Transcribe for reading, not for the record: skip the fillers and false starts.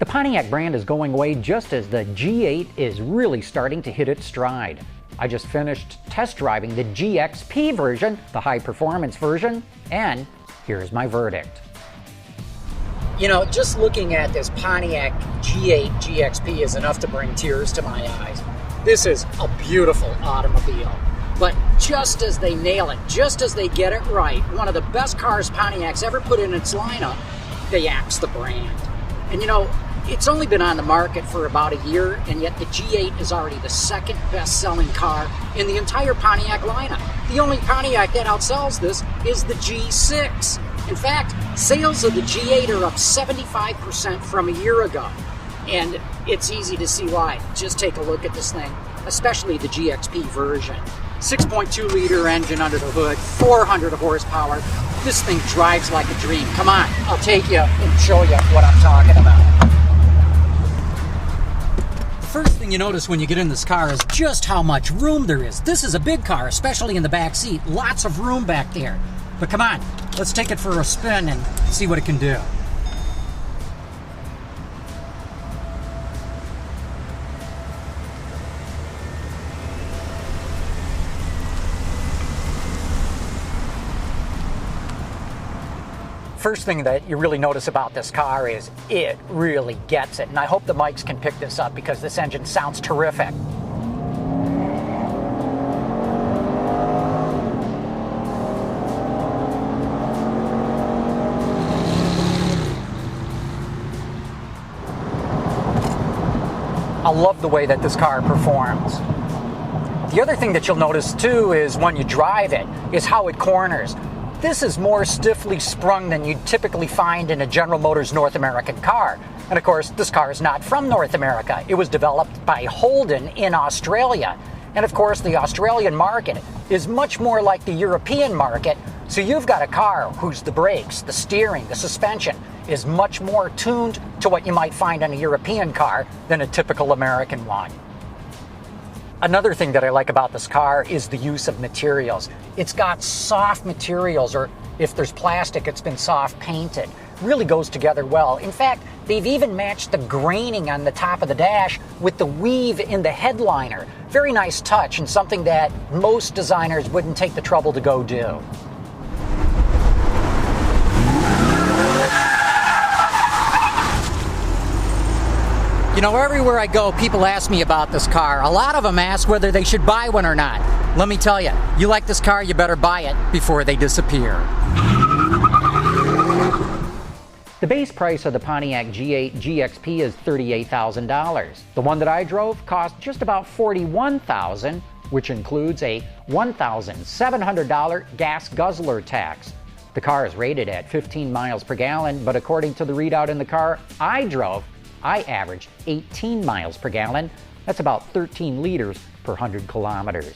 The Pontiac brand is going away just as the G8 is really starting to hit its stride. I just finished test driving the GXP version, the high-performance version, and here's my verdict. You know, just looking at this Pontiac G8 GXP is enough to bring tears to my eyes. This is a beautiful automobile. But just as they nail it, just as they get it right, one of the best cars Pontiac's ever put in its lineup, they axe the brand. And you know, it's only been on the market for about a year, and yet the G8 is already the second best-selling car in the entire Pontiac lineup. The only Pontiac that outsells this is the G6. In fact, sales of the G8 are up 75% from a year ago. And it's easy to see why. Just take a look at this thing, especially the GXP version. 6.2-liter engine under the hood, 400 horsepower. This thing drives like a dream. Come on, I'll take you and show you what I'm talking about. First thing you notice when you get in this car is just how much room there is. This is a big car, especially in the back seat. Lots of room back there. But come on, let's take it for a spin and see what it can do. First thing that you really notice about this car is it really gets it. And I hope the mics can pick this up because this engine sounds terrific. I love the way that this car performs. The other thing that you'll notice too is when you drive it is how it corners. This is more stiffly sprung than you'd typically find in a General Motors North American car. And of course, this car is not from North America. It was developed by Holden in Australia. And of course, the Australian market is much more like the European market. So you've got a car whose the brakes, the steering, the suspension is much more tuned to what you might find in a European car than a typical American one. Another thing that I like about this car is the use of materials. It's got soft materials, or if there's plastic, it's been soft painted. Really goes together well. In fact, they've even matched the graining on the top of the dash with the weave in the headliner. Very nice touch and something that most designers wouldn't take the trouble to go do. You know, everywhere I go, people ask me about this car. A lot of them ask whether they should buy one or not. Let me tell you, you like this car, you better buy it before they disappear. The base price of the Pontiac G8 GXP is $38,000. The one that I drove cost just about $41,000, which includes a $1,700 gas guzzler tax. The car is rated at 15 miles per gallon, but according to the readout in the car I drove, I averaged 18 miles per gallon. That's about 13 liters per 100 kilometers.